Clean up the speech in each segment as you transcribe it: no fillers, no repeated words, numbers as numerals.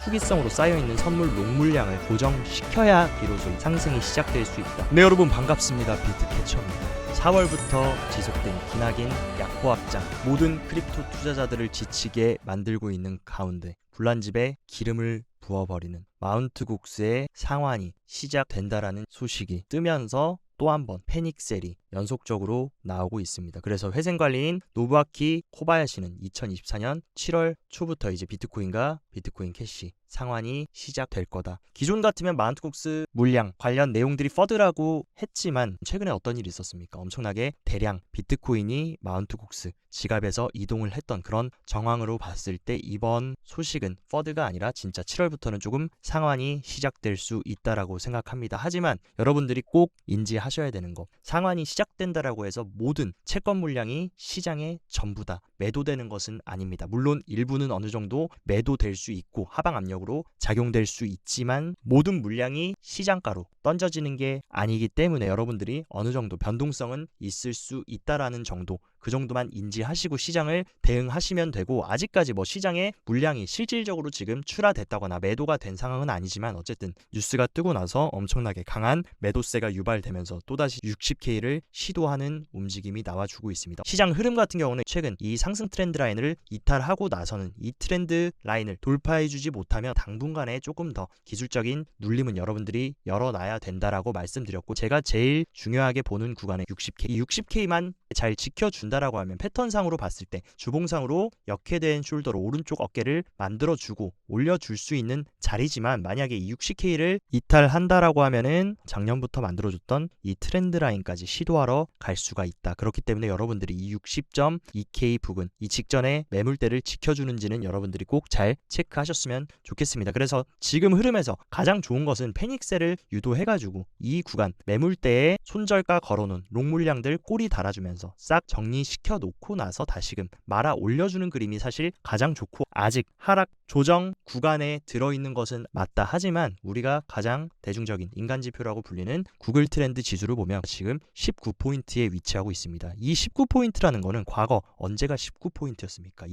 투기성으로 쌓여있는 선물 롱물량을 고정시켜야 비로소 상승이 시작될 수 있다. 네, 여러분 반갑습니다. 비트캐쳐입니다. 4월부터 지속된 기나긴 약보 확장, 모든 크립토 투자자들을 지치게 만들고 있는 가운데 불난집에 기름을 부어버리는 마운트국스의 상환이 시작된다라는 소식이 뜨면서 또 한 번 패닉셀이 연속적으로 나오고 있습니다. 그래서 회생관리인 노부아키 코바야시는 2024년 7월 초부터 이제 비트코인과 비트코인 캐시 상환이 시작될 거다. 기존 같으면 마운트국스 물량 관련 내용들이 퍼드라고 했지만 최근에 어떤 일이 있었습니까? 엄청나게 대량 비트코인이 마운트국스 지갑에서 이동을 했던 그런 정황으로 봤을 때 이번 소식은 퍼드가 아니라 진짜 7월부터는 조금 상환이 시작될 수 있다라고 생각합니다. 하지만 여러분들이 꼭 인지하셔야 되는 거, 상환이 시작된다라고 해서 모든 채권 물량이 시장에 전부 다 매도되는 것은 아닙니다. 물론 일부는 어느 정도 매도될 수 있고 하방 압력으로 작용될 수 있지만 모든 물량이 시장가로 던져지는 게 아니기 때문에 여러분들이 어느 정도 변동성은 있을 수 있다라는 정도, 그 정도만 인지하시고 시장을 대응하시면 되고, 아직까지 뭐 시장에 물량이 실질적으로 지금 출하됐다거나 매도가 된 상황은 아니지만 어쨌든 뉴스가 뜨고 나서 엄청나게 강한 매도세가 유발되면서 또다시 60K를 시도하는 움직임이 나와주고 있습니다. 시장 흐름 같은 경우는 최근 이 상승 트렌드 라인을 이탈하고 나서는 이 트렌드 라인을 돌파해주지 못하면 당분간에 조금 더 기술적인 눌림은 여러분들이 열어놔야 된다라고 말씀드렸고, 제가 제일 중요하게 보는 구간은 60K, 이 60K만 잘 지켜준다라고 하면 패턴상으로 봤을 때 주봉상으로 역회된 숄더로 오른쪽 어깨를 만들어주고 올려줄 수 있는 자리지만, 만약에 이 60K를 이탈한다라고 하면은 작년부터 만들어줬던 이 트렌드 라인까지 시도하러 갈 수가 있다. 그렇기 때문에 여러분들이 이 60.2K 부근, 이 직전에 매물대를 지켜주는지는 여러분들이 꼭 잘 체크하셨으면 좋겠습니다. 그래서 지금 흐름에서 가장 좋은 것은 패닉셀을 유도해가지고 이 구간 매물대에 손절가 걸어놓은 롱물량들 꼬리 달아주면서 싹 정리시켜 놓고 나서 다시금 말아 올려주는 그림이 사실 가장 좋고, 아직 하락 조정 구간에 들어있는 것은 맞다. 하지만 우리가 가장 대중적인 인간지표라고 불리는 구글 트렌드 지수를 보면 지금 19포인트에 위치하고 있습니다. 이 19포인트라는 거는 과거 언제가 19포인트였습니까?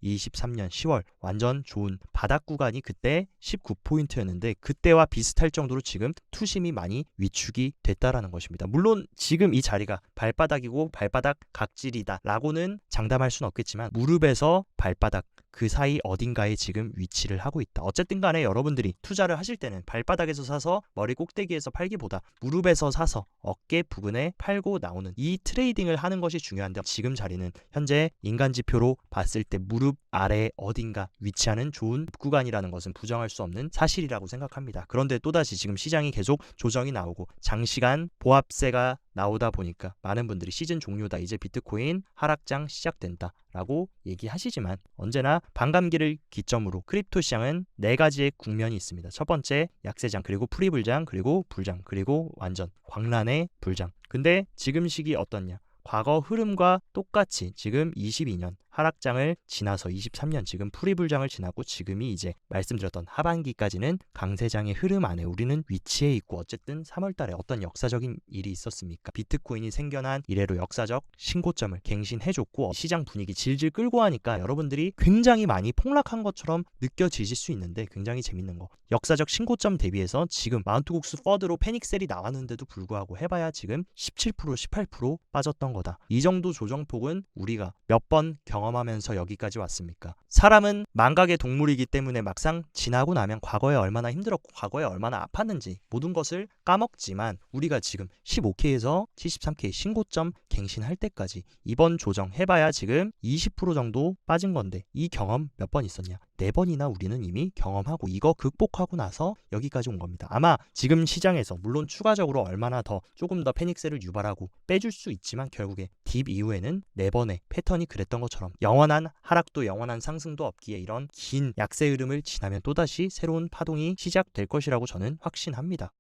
2023년 10월 완전 좋은 바닥 구간이 그때 19포인트였는데 그때와 비슷할 정도로 지금 투심이 많이 위축이 됐다라는 것입니다. 물론 지금 이 자리가 발바닥이고 발바닥 각질이다 라고는 장담할 수는 없겠지만 무릎에서 발바닥 그 사이 어딘가에 지금 위치를 하고 있다. 어쨌든 간에 여러분들이 투자를 하실 때는 발바닥에서 사서 머리 꼭대기에서 팔기보다 무릎에서 사서 어깨 부근에 팔고 나오는 이 트레이딩을 하는 것이 중요한데, 지금 자리는 현재 인간지표로 봤을 때 무릎 아래 어딘가 위치하는 좋은 구간이라는 것은 부정할 수 없는 사실이라고 생각합니다. 그런데 또다시 지금 시장이 계속 조정이 나오고 장시간 보합세가 나오다 보니까 많은 분들이 시즌 종료다, 이제 비트코인 하락장 시작된다 라고 얘기하시지만, 언제나 반감기를 기점으로 크립토 시장은 4가지의 국면이 있습니다. 첫 번째 약세장, 그리고 프리불장, 그리고 불장, 그리고 완전 광란의 불장. 근데 지금 시기 어떻냐? 과거 흐름과 똑같이 지금 22년 하락장을 지나서 23년 지금 프리불장을 지나고 지금이 이제 말씀드렸던 하반기까지는 강세장의 흐름 안에 우리는 위치해 있고, 어쨌든 3월달에 어떤 역사적인 일이 있었습니까? 비트코인이 생겨난 이래로 역사적 신고점을 갱신해줬고 시장 분위기 질질 끌고 하니까 여러분들이 굉장히 많이 폭락한 것처럼 느껴지실 수 있는데, 굉장히 재밌는 거, 역사적 신고점 대비해서 지금 마운트국스 퍼드로 패닉셀이 나왔는데도 불구하고 해봐야 지금 17% 18% 빠졌던 거다. 이 정도 조정폭은 우리가 몇 번 경험하면서 여기까지 왔습니까? 사람은 망각의 동물이기 때문에 막상 지나고 나면 과거에 얼마나 힘들었고 과거에 얼마나 아팠는지 모든 것을 까먹지만, 우리가 지금 15K에서 73K 신고점 갱신할 때까지 이번 조정 해봐야 지금 20% 정도 빠진 건데, 이 경험 몇 번 있었냐? 4번이나 우리는 이미 경험하고 이거 극복하고 나서 여기까지 온 겁니다. 아마 지금 시장에서 물론 추가적으로 얼마나 더 조금 더 패닉셀을 유발하고 빼줄 수 있지만 결국에 딥 이후에는 4번의 패턴이 그랬던 것처럼 영원한 하락도 영원한 상승도 없기에 이런 긴 약세 흐름을 지나면 또다시 새로운 파동이 시작될 것이라고 저는 확신합니다.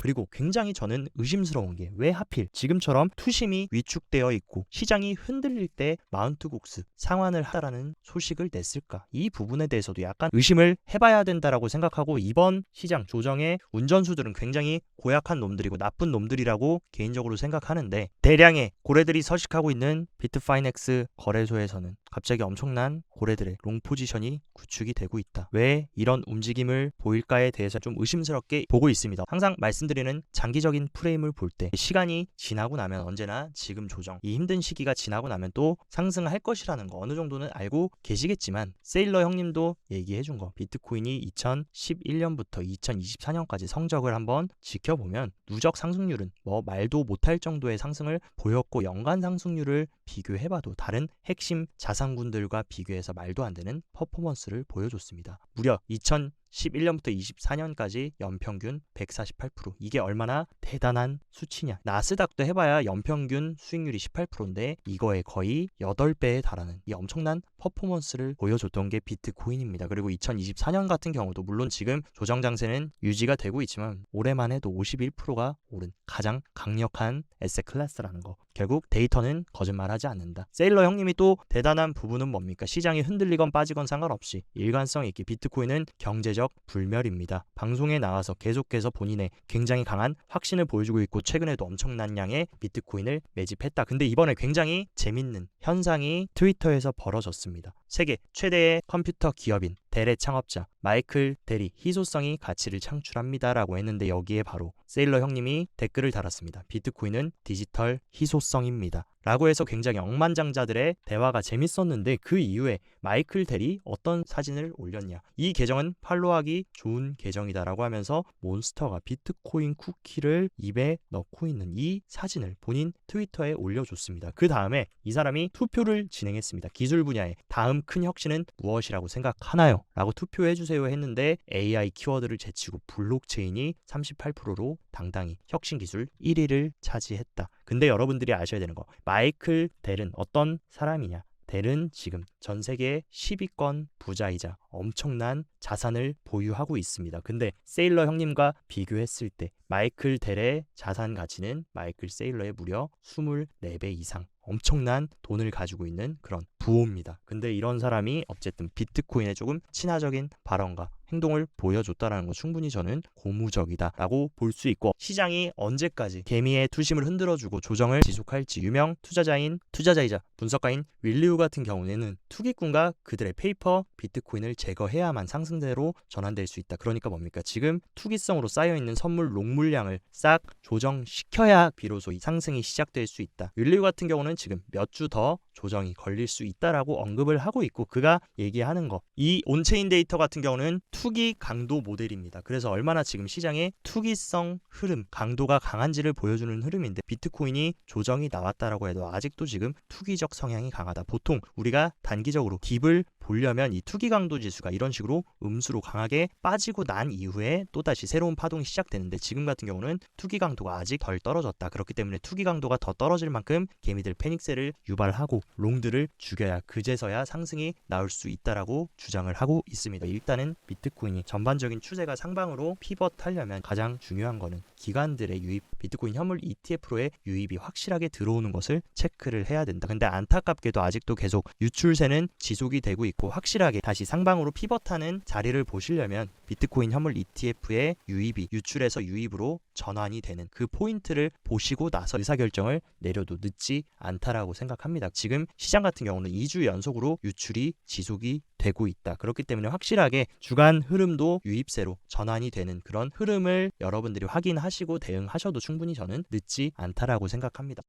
그리고 굉장히 저는 의심스러운 게, 왜 하필 지금처럼 투심이 위축되어 있고 시장이 흔들릴 때 마운트국스 상환을 하다라는 소식을 냈을까? 이 부분에 대해서도 약간 의심을 해봐야 된다라고 생각하고, 이번 시장 조정의 운전수들은 굉장히 고약한 놈들이고 나쁜 놈들이라고 개인적으로 생각하는데, 대량의 고래들이 서식하고 있는 비트파이넥스 거래소에서는 갑자기 엄청난 고래들의 롱 포지션이 구축이 되고 있다. 왜 이런 움직임을 보일까에 대해서 좀 의심스럽게 보고 있습니다. 항상 말씀드리는 장기적인 프레임을 볼 때 시간이 지나고 나면 언제나 지금 조정, 이 힘든 시기가 지나고 나면 또 상승할 것이라는 거 어느 정도는 알고 계시겠지만 세일러 형님도 얘기해준 거 비트코인이 2011년부터 2024년까지 성적을 한번 지켜보면 누적 상승률은 뭐 말도 못할 정도의 상승을 보였고 연간 상승률을 비교해봐도 다른 핵심 자산군들과 비교해서 말도 안 되는 퍼포먼스를 보여줬습니다. 무려 2011년부터 24년까지 연평균 148%. 이게 얼마나 대단한 수치냐. 나스닥도 해봐야 연평균 수익률이 18%인데 이거에 거의 8배에 달하는 이 엄청난 퍼포먼스를 보여줬던 게 비트코인입니다. 그리고 2024년 같은 경우도 물론 지금 조정 장세는 유지가 되고 있지만 올해만 해도 51%가 오른 가장 강력한 에셋 클래스라는 거. 결국 데이터는 거짓말하지 않는다. 세일러 형님이 또 대단한 부분은 뭡니까? 시장이 흔들리건 빠지건 상관없이 일관성 있게 비트코인은 경제적 불멸입니다. 방송에 나와서 계속해서 본인의 굉장히 강한 확신을 보여주고 있고 최근에도 엄청난 양의 비트코인을 매집했다. 근데 이번에 굉장히 재밌는 현상이 트위터에서 벌어졌습니다. 세계 최대의 컴퓨터 기업인 델의 창업자 마이클 델이 희소성이 가치를 창출합니다라고 했는데 여기에 바로 세일러 형님이 댓글을 달았습니다. 비트코인은 디지털 희소성입니다. 라고 해서 굉장히 억만장자들의 대화가 재밌었는데 그 이후에 마이클 델이 어떤 사진을 올렸냐. 이 계정은 팔로우하기 좋은 계정이다라고 하면서 몬스터가 비트코인 쿠키를 입에 넣고 있는 이 사진을 본인 트위터에 올려줬습니다. 그 다음에 이 사람이 투표를 진행했습니다. 기술 분야의 다음 큰 혁신은 무엇이라고 생각하나요? 라고 투표해주세요 했는데 AI 키워드를 제치고 블록체인이 38%로 당당히 혁신기술 1위를 차지했다. 근데 여러분들이 아셔야 되는 거 마이클 델은 어떤 사람이냐. 델은 지금 전 세계 10위권 부자이자 엄청난 자산을 보유하고 있습니다. 근데 세일러 형님과 비교했을 때 마이클 델의 자산 가치는 마이클 세일러의 무려 24배 이상 엄청난 돈을 가지고 있는 그런 부호입니다. 근데 이런 사람이 어쨌든 비트코인에 조금 친화적인 발언과 행동을 보여줬다는 거 충분히 저는 고무적이다라고 볼 수 있고 시장이 언제까지 개미의 투심을 흔들어주고 조정을 지속할지 유명 투자자이자 분석가인 윌리우 같은 경우에는 투기꾼과 그들의 페이퍼 비트코인을 제거해야만 상승대로 전환될 수 있다. 그러니까 뭡니까? 지금 투기성으로 쌓여있는 선물 롱물량을 싹 조정시켜야 비로소 이 상승이 시작될 수 있다. 윌리우 같은 경우는 지금 몇 주 더 조정이 걸릴 수 있다라고 언급을 하고 있고 그가 얘기하는 거 이 온체인 데이터 같은 경우는 투기 강도 모델입니다. 그래서 얼마나 지금 시장의 투기성 흐름 강도가 강한지를 보여주는 흐름인데 비트코인이 조정이 나왔다라고 해도 아직도 지금 투기적 성향이 강하다. 보통 우리가 단기적으로 딥을 보려면 이 투기 강도 지수가 이런 식으로 음수로 강하게 빠지고 난 이후에 또다시 새로운 파동이 시작되는데 지금 같은 경우는 투기 강도가 아직 덜 떨어졌다. 그렇기 때문에 투기 강도가 더 떨어질 만큼 개미들 패닉셀을 유발하고 롱들을 죽여야 그제서야 상승이 나올 수 있다라고 주장을 하고 있습니다. 일단은 비트코인이 전반적인 추세가 상방으로 피벗하려면 가장 중요한 거는 기관들의 유입, 비트코인 현물 ETF로의 유입이 확실하게 들어오는 것을 체크를 해야 된다. 근데 안타깝게도 아직도 계속 유출세는 지속이 되고 있고 확실하게 다시 상방으로 피벗하는 자리를 보시려면 비트코인 현물 ETF의 유입이 유출에서 유입으로 전환이 되는 그 포인트를 보시고 나서 의사결정을 내려도 늦지 않다라고 생각합니다. 지금 시장 같은 경우는 2주 연속으로 유출이 지속이 되고 있다. 그렇기 때문에 확실하게 주간 흐름도 유입세로 전환이 되는 그런 흐름을 여러분들이 확인하시고 대응하셔도 충분히 저는 늦지 않다라고 생각합니다.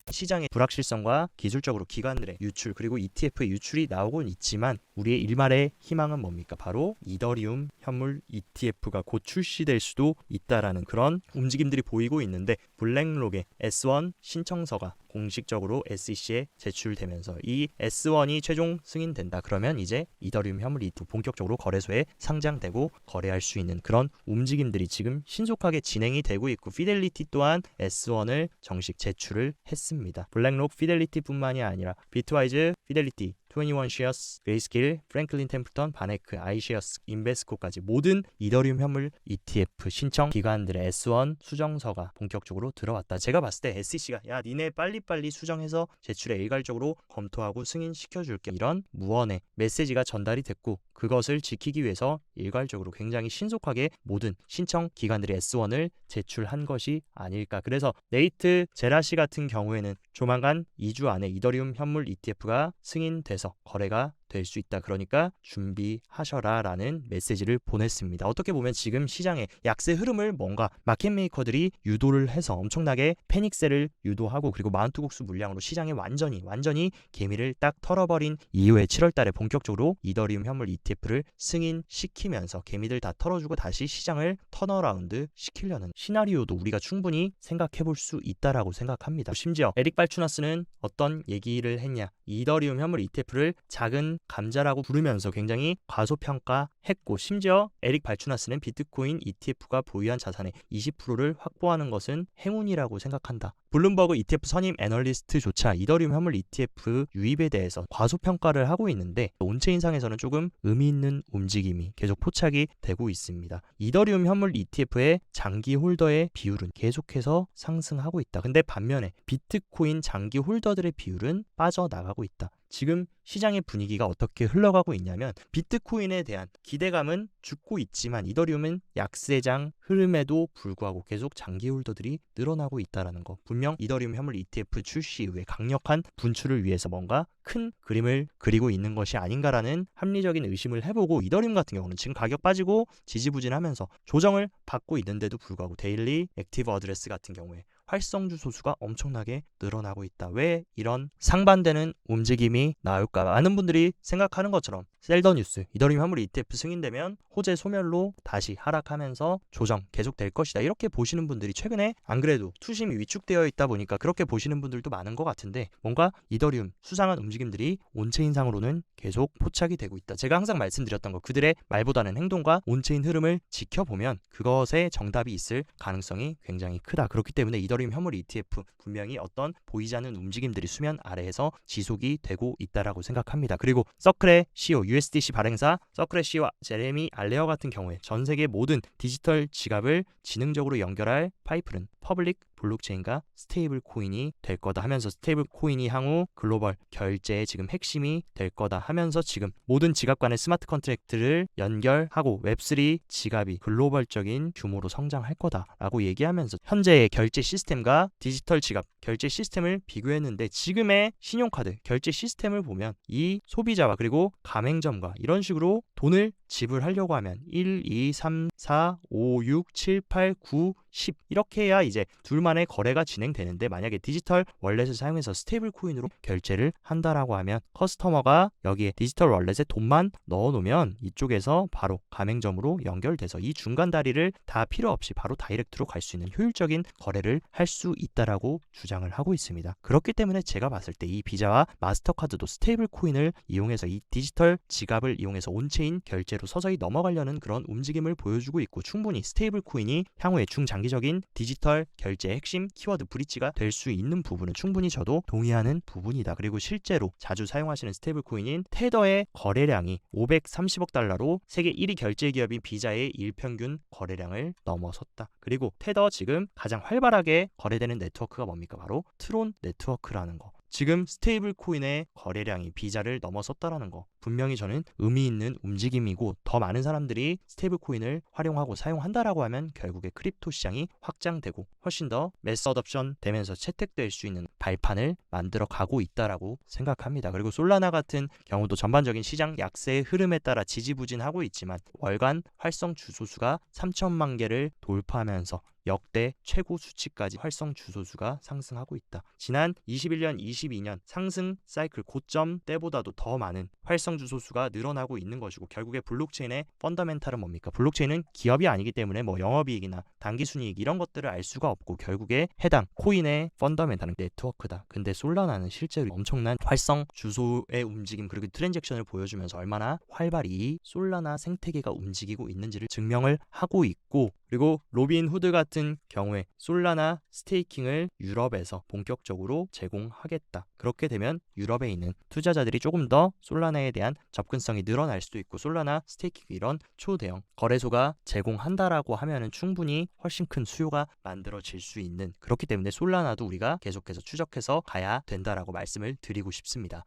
시장의 불확실성과 기술적으로 기관들의 유출 그리고 ETF의 유출이 나오곤 있지만 우리의 일말의 희망은 뭡니까? 바로 이더리움 현물 ETF가 곧 출시될 수도 있다라는 그런 움직임들이 보이고 있는데 블랙록의 S1 신청서가 공식적으로 SEC에 제출되면서 이 S1이 최종 승인된다. 그러면 이제 이더리움 현물 ETF 본격적으로 거래소에 상장되고 거래할 수 있는 그런 움직임들이 지금 신속하게 진행이 되고 있고 피델리티 또한 S1을 정식 제출을 했습니다. 블랙록 피델리티뿐만이 아니라 비트와이즈, 피델리티, 21쉐어스, 그레이스킬, 프랭클린 템플턴, 바네크, 아이쉐어스, 인베스코까지 모든 이더리움 현물 ETF 신청 기관들의 S1 수정서가 본격적으로 들어왔다. 제가 봤을 때 SEC가 야 니네 빨리빨리 수정해서 제출에 일괄적으로 검토하고 승인시켜줄게 이런 무언의 메시지가 전달이 됐고 그것을 지키기 위해서 일괄적으로 굉장히 신속하게 모든 신청 기관들이 S1을 제출한 것이 아닐까. 그래서 네이트 제라시 같은 경우에는 조만간 2주 안에 이더리움 현물 ETF가 승인됐 돼서 거래가 될 수 있다. 그러니까 준비하셔라 라는 메시지를 보냈습니다. 어떻게 보면 지금 시장의 약세 흐름을 뭔가 마켓메이커들이 유도를 해서 엄청나게 패닉세를 유도하고 그리고 마운트국수 물량으로 시장에 완전히 개미를 딱 털어버린 이후에 7월달에 본격적으로 이더리움 현물 ETF를 승인시키면서 개미들 다 털어주고 다시 시장을 턴어라운드 시키려는 시나리오도 우리가 충분히 생각해볼 수 있다라고 생각합니다. 심지어 에릭 발추나스는 어떤 얘기를 했냐, 이더리움 현물 ETF를 작은 감자라고 부르면서 굉장히 과소평가했고, 심지어 에릭 발추나스는 비트코인 ETF가 보유한 자산의 20%를 확보하는 것은 행운이라고 생각한다. 블룸버그 ETF 선임 애널리스트조차 이더리움 현물 ETF 유입에 대해서 과소평가를 하고 있는데 온체인상에서는 조금 의미 있는 움직임이 계속 포착이 되고 있습니다. 이더리움 현물 ETF의 장기 홀더의 비율은 계속해서 상승하고 있다. 근데 반면에 비트코인 장기 홀더들의 비율은 빠져나가고 있다. 지금 시장의 분위기가 어떻게 흘러가고 있냐면 비트코인에 대한 기대감은 죽고 있지만 이더리움은 약세장 흐름에도 불구하고 계속 장기 홀더들이 늘어나고 있다는 거. 분명 이더리움 현물 ETF 출시 이후에 강력한 분출을 위해서 뭔가 큰 그림을 그리고 있는 것이 아닌가라는 합리적인 의심을 해보고, 이더리움 같은 경우는 지금 가격 빠지고 지지부진하면서 조정을 받고 있는데도 불구하고 데일리 액티브 어드레스 같은 경우에 활성 주소 수가 엄청나게 늘어나고 있다. 왜 이런 상반되는 움직임이 나올까? 많은 분들이 생각하는 것처럼 셀더 뉴스, 이더리움 현물 ETF 승인되면 호재 소멸로 다시 하락하면서 조정 계속될 것이다. 이렇게 보시는 분들이 최근에 안 그래도 투심이 위축되어 있다 보니까 그렇게 보시는 분들도 많은 것 같은데, 뭔가 이더리움 수상한 움직임들이 온체인상으로는 계속 포착이 되고 있다. 제가 항상 말씀드렸던 거, 그들의 말보다는 행동과 온체인 흐름을 지켜보면 그것에 정답이 있을 가능성이 굉장히 크다. 그렇기 때문에 이더리움 현물 ETF 분명히 어떤 보이지 않는 움직임들이 수면 아래에서 지속이 되고 있다라고 생각합니다. 그리고 서클의 CEO, USDC 발행사 서클의 CEO 제레미 알레어 같은 경우에 전 세계 모든 디지털 지갑을 지능적으로 연결할 파이프는 퍼블릭 블록체인과 스테이블 코인이 될 거다 하면서, 스테이블 코인이 향후 글로벌 결제의 지금 핵심이 될 거다 하면서 지금 모든 지갑 간의 스마트 컨트랙트를 연결하고 웹3 지갑이 글로벌적인 규모로 성장할 거다라고 얘기하면서 현재의 결제 시스템과 디지털 지갑 결제 시스템을 비교했는데, 지금의 신용카드 결제 시스템을 보면 이 소비자와 그리고 가맹점과 이런 식으로 돈을 지불하려고 하면 1, 2, 3, 4, 5, 6, 7, 8, 9, 10 이렇게 해야 이제 둘만의 거래가 진행되는데, 만약에 디지털 월렛을 사용해서 스테이블 코인으로 결제를 한다라고 하면 커스터머가 여기에 디지털 월렛에 돈만 넣어놓으면 이쪽에서 바로 가맹점으로 연결돼서 이 중간 다리를 다 필요 없이 바로 다이렉트로 갈 수 있는 효율적인 거래를 할 수 있다라고 주장을 하고 있습니다. 그렇기 때문에 제가 봤을 때 이 비자와 마스터카드도 스테이블 코인을 이용해서 이 디지털 지갑을 이용해서 온체인 결제로 서서히 넘어가려는 그런 움직임을 보여주고 있고, 충분히 스테이블 코인이 향후에 중장기적인 디지털 결제의 핵심 키워드 브릿지가 될 수 있는 부분은 충분히 저도 동의하는 부분이다. 그리고 실제로 자주 사용하시는 스테이블 코인인 테더의 거래량이 530억 달러로 세계 1위 결제 기업인 비자의 일평균 거래량을 넘어섰다. 그리고 테더 지금 가장 활발하게 거래되는 네트워크가 뭡니까? 바로 트론 네트워크라는 거. 지금 스테이블 코인의 거래량이 비자를 넘어섰다라는 거, 분명히 저는 의미 있는 움직임이고, 더 많은 사람들이 스테이블 코인을 활용하고 사용한다라고 하면 결국에 크립토 시장이 확장되고 훨씬 더 매스 어덥션 되면서 채택될 수 있는 발판을 만들어 가고 있다라고 생각합니다. 그리고 솔라나 같은 경우도 전반적인 시장 약세의 흐름에 따라 지지부진하고 있지만 월간 활성 주소수가 3천만 개를 돌파하면서 역대 최고 수치까지 활성 주소수가 상승하고 있다. 지난 21년, 22년 상승 사이클 고점 때보다도 더 많은 활성 주소수가 늘어나고 있는 것이고, 결국에 블록체인의 펀더멘탈은 뭡니까? 블록체인은 기업이 아니기 때문에 뭐 영업이익이나 단기순이익 이런 것들을 알 수가 없고, 결국에 해당 코인의 펀더멘탈은 네트워크다. 근데 솔라나는 실제로 엄청난 활성 주소의 움직임 그리고 트랜잭션을 보여주면서 얼마나 활발히 솔라나 생태계가 움직이고 있는지를 증명을 하고 있고, 그리고 로빈 후드 같은 경우에 솔라나 스테이킹을 유럽에서 본격적으로 제공하겠다. 그렇게 되면 유럽에 있는 투자자들이 조금 더 솔라나에 대한 접근성이 늘어날 수도 있고, 솔라나 스테이킹 이런 초대형 거래소가 제공한다라고 하면은 충분히 훨씬 큰 수요가 만들어질 수 있는, 그렇기 때문에 솔라나도 우리가 계속해서 추적해서 가야 된다라고 말씀을 드리고 싶습니다.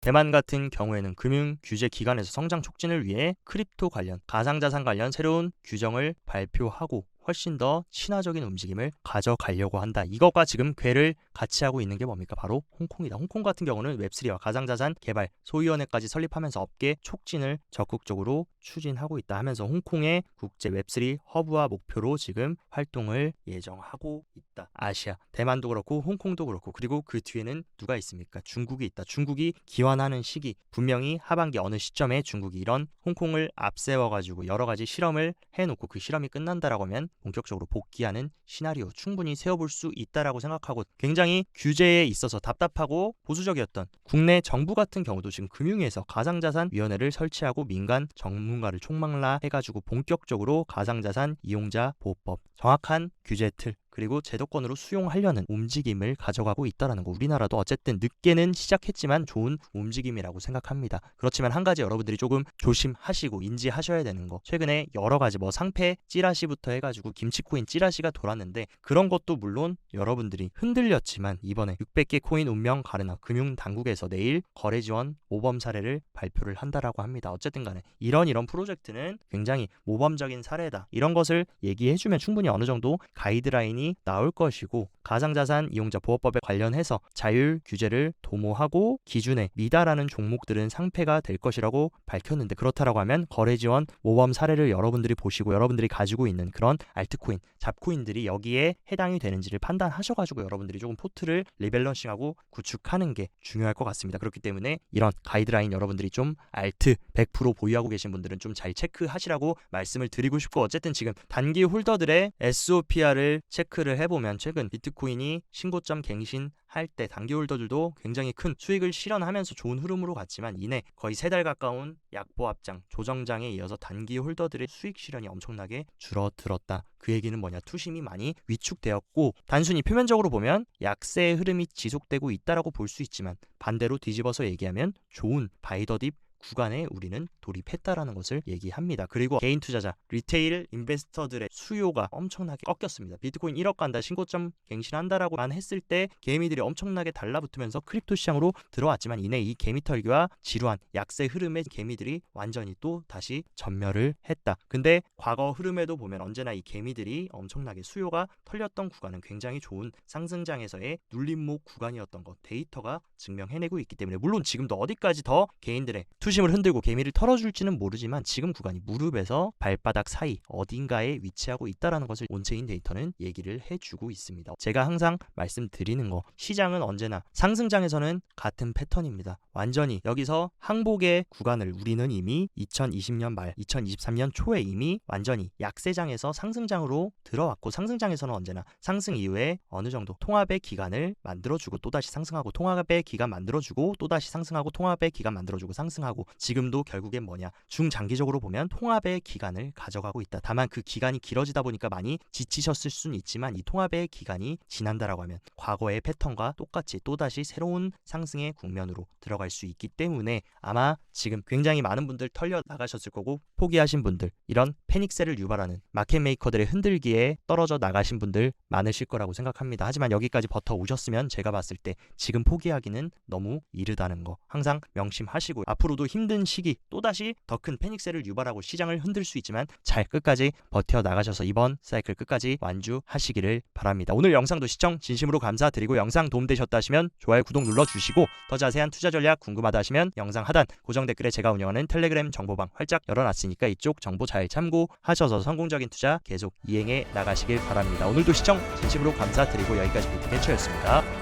대만 같은 경우에는 금융 규제 기관에서 성장 촉진을 위해 크립토 관련, 가상자산 관련 새로운 규정을 발표하고 훨씬 더 친화적인 움직임을 가져가려고 한다. 이것과 지금 궤를 같이 하고 있는 게 뭡니까? 바로 홍콩이다. 홍콩 같은 경우는 웹3와 가상자산 개발 소위원회까지 설립하면서 업계 촉진을 적극적으로 추진하고 있다 하면서 홍콩의 국제 웹3 허브와 목표로 지금 활동을 예정하고 있다. 아시아, 대만도 그렇고 홍콩도 그렇고, 그리고 그 뒤에는 누가 있습니까? 중국이 있다. 중국이 기원하는 시기, 분명히 하반기 어느 시점에 중국이 이런 홍콩을 앞세워가지고 여러 가지 실험을 해놓고 그 실험이 끝난다라고 하면 본격적으로 복귀하는 시나리오 충분히 세워볼 수 있다라고 생각하고, 굉장히 규제에 있어서 답답하고 보수적이었던 국내 정부 같은 경우도 지금 금융위에서 가상자산위원회를 설치하고 민간 전문가를 총망라해가지고 본격적으로 가상자산 이용자 보호법, 정확한 규제 틀, 그리고 제도권으로 수용하려는 움직임을 가져가고 있다는 거. 우리나라도 어쨌든 늦게는 시작했지만 좋은 움직임이라고 생각합니다. 그렇지만 한 가지 여러분들이 조금 조심하시고 인지하셔야 되는 거, 최근에 여러 가지 상패 찌라시부터 해가지고 김치코인 찌라시가 돌았는데, 그런 것도 물론 여러분들이 흔들렸지만 이번에 600개 코인 운명 가르나 금융당국에서 내일 거래 지원 모범 사례를 발표를 한다라고 합니다. 어쨌든 간에 이런 프로젝트는 굉장히 모범적인 사례다, 이런 것을 얘기해주면 충분히 어느 정도 가이드라인이 나올 것이고, 가상자산 이용자 보호법에 관련해서 자율 규제를 도모하고 기준에 미달하는 종목들은 상폐가 될 것이라고 밝혔는데, 그렇다라고 하면 거래 지원 모범 사례를 여러분들이 보시고 여러분들이 가지고 있는 그런 알트코인, 잡코인들이 여기에 해당이 되는지를 판단하셔가지고 여러분들이 조금 포트를 리밸런싱하고 구축하는 게 중요할 것 같습니다. 그렇기 때문에 이런 가이드라인 여러분들이 좀 알트 100% 보유하고 계신 분들은 좀 잘 체크하시라고 말씀을 드리고 싶고, 어쨌든 지금 단기 홀더들의 SOPR을 체크를 해보면 최근 비트코인이 신고점 갱신할 때 단기 홀더들도 굉장히 큰 수익을 실현하면서 좋은 흐름으로 갔지만, 이내 거의 3달 가까운 약보 합장, 조정장에 이어서 단기 홀더들의 수익 실현이 엄청나게 줄어들었다. 그 얘기는 뭐냐? 투심이 많이 위축되었고, 단순히 표면적으로 보면 약세의 흐름이 지속되고 있다라고 볼 수 있지만, 반대로 뒤집어서 얘기하면 좋은 바이더딥 구간에 우리는 돌입했다라는 것을 얘기합니다. 그리고 개인 투자자, 리테일 인베스터들의 수요가 엄청나게 꺾였습니다. 비트코인 1억 간다, 신고점 갱신한다라고만 했을 때 개미들이 엄청나게 달라붙으면서 크립토 시장으로 들어왔지만, 이내 이 개미 털기와 지루한 약세 흐름에 개미들이 완전히 또 다시 전멸을 했다. 근데 과거 흐름에도 보면 언제나 이 개미들이 엄청나게 수요가 털렸던 구간은 굉장히 좋은 상승장에서의 눌림목 구간이었던 것, 데이터가 증명해내고 있기 때문에, 물론 지금도 어디까지 더 개인들의 투심을 흔들고 개미를 털어줄지는 모르지만 지금 구간이 무릎에서 발바닥 사이 어딘가에 위치하고 있다는 것을 온체인 데이터는 얘기를 해주고 있습니다. 제가 항상 말씀드리는 거, 시장은 언제나 상승장에서는 같은 패턴입니다. 완전히 여기서 항복의 구간을 우리는 이미 2020년 말 2023년 초에 이미 완전히 약세장에서 상승장으로 들어왔고, 상승장에서는 언제나 상승 이후에 어느 정도 통합의 기간을 만들어주고 또다시 상승하고, 통합의 기간 만들어주고 또다시 상승하고, 통합의 기간 만들어주고 상승하고, 지금도 결국엔 뭐냐? 중장기적으로 보면 통합의 기간을 가져가고 있다. 다만 그 기간이 길어지다 보니까 많이 지치셨을 수는 있지만, 이 통합의 기간이 지난다라고 하면 과거의 패턴과 똑같이 또다시 새로운 상승의 국면으로 들어갈 수 있기 때문에, 아마 지금 굉장히 많은 분들 털려 나가셨을 거고, 포기하신 분들, 이런 패닉셀을 유발하는 마켓 메이커들의 흔들기에 떨어져 나가신 분들 많으실 거라고 생각합니다. 하지만 여기까지 버텨 오셨으면 제가 봤을 때 지금 포기하기는 너무 이르다는 거 항상 명심하시고, 앞으로도 힘든 시기 또다시 더 큰 패닉셀을 유발하고 시장을 흔들 수 있지만 잘 끝까지 버텨 나가셔서 이번 사이클 끝까지 완주하시기를 바랍니다. 오늘 영상도 시청 진심으로 감사드리고, 영상 도움되셨다 하시면 좋아요, 구독 눌러주시고, 더 자세한 투자 전략 궁금하다 하시면 영상 하단 고정 댓글에 제가 운영하는 텔레그램 정보방 활짝 열어놨으니까 이쪽 정보 잘 참고하셔서 성공적인 투자 계속 이행해 나가시길 바랍니다. 오늘도 시청 진심으로 감사드리고, 여기까지 비트캐쳐였습니다.